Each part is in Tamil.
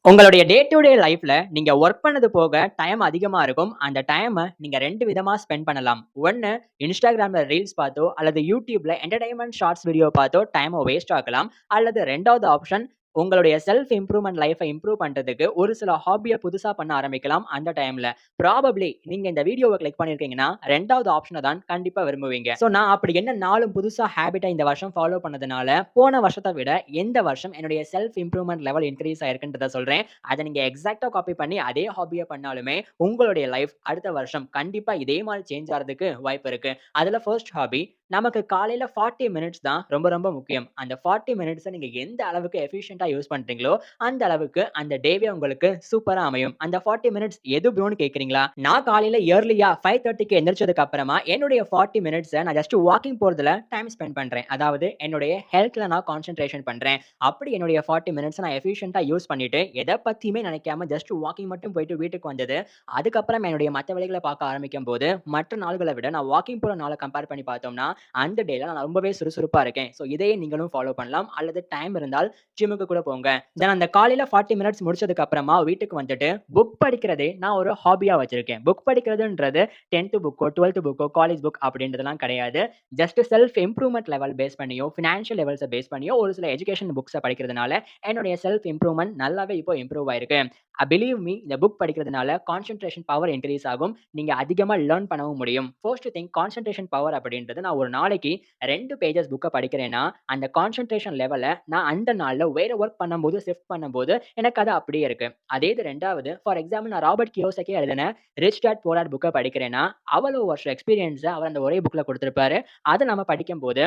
உங்களுடைய டே டு டே லைஃப்ல நீங்க வொர்க் பண்ணது போக டைம் அதிகமா இருக்கும். அந்த டைம நீங்க 2 விதமா ஸ்பெண்ட் பண்ணலாம். 1 Instagramல ரீல்ஸ் பார்த்தோ, அல்லது YouTubeல என்டர்டெயின்மென்ட் ஷார்ட்ஸ் வீடியோ பார்த்தோ டைம வேஸ்ட் ஆக்கலாம். அல்லது 2வது ஆப்ஷன் உங்களுடைய செல்ஃப் இம்ப்ரூவ்மென்ட் லைஃப இம்ப்ரூவ் பண்றதுக்கு ஒரு சில ஹாபிய புதுசா பண்ண ஆரம்பிக்கலாம் அந்த டைம்ல. ப்ராபப்ளி நீங்க இந்த வீடியோவ கிளிக் பண்ணியிருக்கீங்கன்னா, 2வது ஆப்ஷன தான் கண்டிப்பா விரும்புவீங்க. சோ நான் அப்படி என்ன 4 புதுசா ஹேபிட்ட இந்த வருஷம் ஃபாலோ பண்ணதுனால, போன வருஷத்த விட இந்த வருஷம் என்னுடைய செல்ஃப் இம்ப்ரூவ்மென்ட் லெவல் இன்கிரீஸ் ஆயிருக்குன்றத சொல்றேன். அத நீங்க எக்ஸாக்ட்டா காப்பி பண்ணி அதே ஹாபிய பண்ணாலுமே, உங்களுடைய லைஃப் அடுத்த வருஷம் கண்டிப்பா இதே மாரி சேஞ்ச் ஆறதுக்கு வாய்ப்பு இருக்கு. அதுல ஃபர்ஸ்ட் ஹாபி நமக்கு காலையில 40 மினிட்ஸ் தான் ரொம்ப ரொம்ப முக்கியம். அந்த 40 மினிட்ஸ நீங்க எந்த அளவுக்கு எஃபிஷியன்ட்டா யூஸ் பண்றீங்களோ, அந்த அளவுக்கு அந்த டேவே உங்களுக்கு சூப்பரா அமையும். அந்த 40 மினிட்ஸ் எது ப்ரோன்னு கேட்கிறீங்களா? நான் காலையில இயர்லியா 5:30க்கு எந்திரிச்சதுக்கு அப்புறமா என்னுடைய 40 மினிட்ஸ நான் ஜஸ்ட் வாக்கிங் போறதுல டைம் ஸ்பெண்ட் பண்றேன். அதாவது என்னுடைய ஹெல்த்ல நான் கான்சன்ட்ரேஷன் பண்றேன். அப்படி என்னுடைய 40 மினிட்ஸ நான் எஃபிஷியன்ட்டா யூஸ் பண்ணிட்டு, எத பத்தியுமே நினைக்காம ஜஸ்ட் வாக்கிங் மட்டும் போயிட்டு வீட்டுக்கு வந்தது. அதுக்கப்புறம் என்னுடைய மத்த வேலைகள பார்க்க ஆரம்பிக்கும்போது, மற்ற நாள்கள விட நான் வாக்கிங் போற நாள கம்பேர் பண்ணி பார்த்தோம்னா, அந்த டேல நான் ரொம்பவே சுறுசுறுப்பா இருக்கேன். ஸோ இதையே நீங்களும் ஃபாலோ பண்ணலாம். அல்லது டைம் இருந்தால் ஜிம்முக்கு கூட போங்க. தென் அந்த காலையில 40 மினிட்ஸ் முடிச்சதுக்கு அப்புறமா வீட்டுக்கு வந்துட்டு புக் படிக்கிறதே நான் ஒரு ஹாபியா வச்சிருக்கேன். புக் படிக்கிறதுன்றது 10த் புக்கோ, 12த் புக்கோ, காலேஜ் புக் அப்படின்றதெல்லாம் கிடையாது. Just self improvement level base பண்ணியோ, பினான்சியல் லெவல்ஸ பேஸ் பண்ணியோ ஒரு சில எஜுகேஷன் புக்ஸ படிக்கிறதுனால என்னுடைய செல்ஃப் இம்ப்ரூவ்மென்ட் நல்லாவே இப்போ இம்ப்ரூவ் ஆயிருக்கு. பிலீவ் மீ இந்த புக் படிக்கிறதுனால கான்சன்ட்ரேஷன் பவர் இன்கிரீஸ் ஆகும். நீங்க அதிகமா லேர்ன் பண்ணவும் முடியும். ஃபர்ஸ்ட் திங் கான்சன்ட்ரேஷன் பவர் அப்படின்றது நான் ஒரு நாளைக்கு 2 பேஜஸ் புக்க படிக்கிறேன்னா, அந்த கான்சன்ட்ரேஷன் லெவல நான் அந்த நாள்ல வேற வொர்க் பண்ணும்போது, ஷிஃப்ட் பண்ணும்போது எனக்கு அது அப்படியே இருக்கு. அதே இது 2வது ஃபார் எக்ஸாம்பிள் நான் ராபர்ட் கியோசாகி எழுதின ரிச் டாட் புவர் டாட் புக்க படிக்கிறேன்னா, அவ்வளவு வருஷம் எக்ஸ்பீரியன்ஸ அவர் அந்த ஒரே புக்ல குடுத்திருப்பாரு. அத நம்ம படிக்கும்போது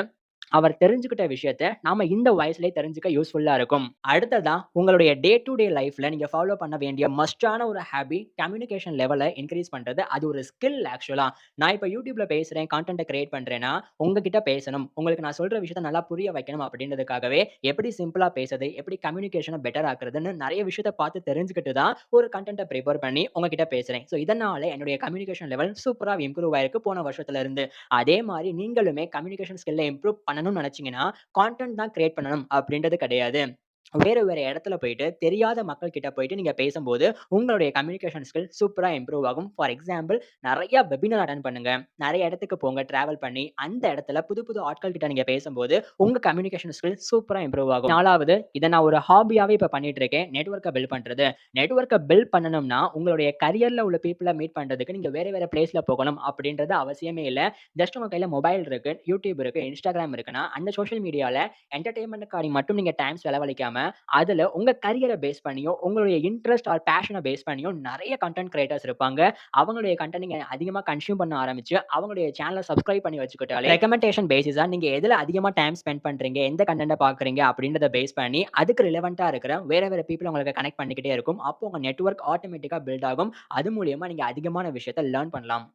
அவர் தெரிஞ்சுக்கிட்ட விஷயத்த நாம இந்த வயசுலயே தெரிஞ்சுக்க யூஸ்ஃபுல்லா இருக்கும். அடுத்ததா உங்களுடைய டே டூ டே லைஃப்ல நீங்க ஃபாலோ பண்ண வேண்டிய மஸ்ட்டான ஒரு ஹாபி கம்யூனிகேஷன் லெவல இன்கிரீஸ் பண்றது. அது ஒரு ஸ்கில் ஆக்சுவலா. நான் இப்ப YouTubeல பேசுறேன், கன்டென்ட்ட கிரியேட் பண்றேன்னா, உங்ககிட்ட பேசணும். உங்களுக்கு நான் சொல்ற விஷயத்த நல்லா புரிய வைக்கணும் அப்படின்றதுக்காகவே எப்படி சிம்பிளா பேசுறது, எப்படி கம்யூனிகேஷன பெட்டர் ஆக்குறதுன்னு நெறைய விஷயத்த பார்த்து தெரிஞ்சுக்கிட்டு தான் ஒரு கன்டென்ட்ட பிரிப்பேர் பண்ணி உங்ககிட்ட பேசுறேன். ஸோ இதனால என்னுடைய கம்யூனிகேஷன் லெவல் சூப்பரா இம்ப்ரூவ் ஆயிருக்கு போன வருஷத்துல இருந்து. அதே மாரி நீங்களுமே கம்யூனிகேஷன் ஸ்கில்ல இம்ப்ரூவ் பண்ணணும்னு நெனச்சீங்கன்னா, கான்டென்ட் தான் கிரியேட் பண்ணணும் அப்படின்றது கிடையாது. வேற வேற இடத்துல போயிட்டு தெரியாத மக்கள் கிட்ட போயிட்டு நீங்க பேசும்போது, உங்களுடைய கம்யூனிகேஷன் ஸ்கில் சூப்பரா இம்ப்ரூவ் ஆகும். ஃபார் எக்ஸாம்பிள் நெறைய வெபினார் அட்டெண்ட் பண்ணுங்க. நெறைய இடத்துக்கு போங்க டிராவல் பண்ணி, அந்த இடத்துல புது புது ஆட்கள் கிட்ட நீங்க பேசும்போது, உங்க கம்யூனிகேஷன் ஸ்கில் சூப்பரா இம்ப்ரூவ் ஆகும். 4வது இத நான் ஒரு ஹாபியாவே இப்ப பண்ணிட்டு இருக்கேன். நெட்வொர்க்க பில்ட் பண்றது. நெட்வொர்க்க பில்ட் பண்ணணும்னா, உங்களுடைய கரியர்ல உள்ள பீப்பிள மீட் பண்றதுக்கு நீங்க வேற வேற பிளேஸ்ல போகணும் அப்படின்றது அவசியமே இல்ல. ஜஸ்ட் உங்க கையில மொபைல் இருக்கு, YouTube இருக்கு, Instagram இருக்குன்னா, அந்த சோசியல் மீடியால என்டர்டெயின்மென்ட்க்காக மட்டும் நீங்க டைம் செலவழிக்காம, அதுல உங்க கரியர பேஸ் பண்ணியும், உங்களுடைய இன்ட்ரெஸ்ட் ஆர் பேஷன பேஸ் பண்ணியும் நெறைய கன்டென்ட் கிரியேட்டர்ஸ் இருப்பாங்க. அவங்களுடைய கன்டென்ட் நீங்க அதிகமா கன்சியூம் பண்ண ஆரம்பிச்சு, அவங்களுடைய சேனல சப்ஸ்கிரைப் பண்ணி வச்சுக்கிட்டாலே, ரெக்கமெண்டேஷன் பேசிஸா நீங்க எதுல அதிகமா டைம் ஸ்பெண்ட் பண்றீங்க, எந்த கன்டென்ட்ட பார்க்குறீங்க அப்படின்றத பேஸ் பண்ணி, அதுக்கு ரிலவென்ட்டா இருக்கிற வேற வேற பீப்பிள் உங்களுக்கு கனெக்ட் பண்ணிக்கிட்டே இருக்கும். அப்போ உங்க நெட்வொர்க் ஆட்டோமேட்டிக்கா பில்ட் ஆகும். அது மூலியமா நீங்க அதிகமான விஷயத்த லேர்ன் பண்ணலாம்.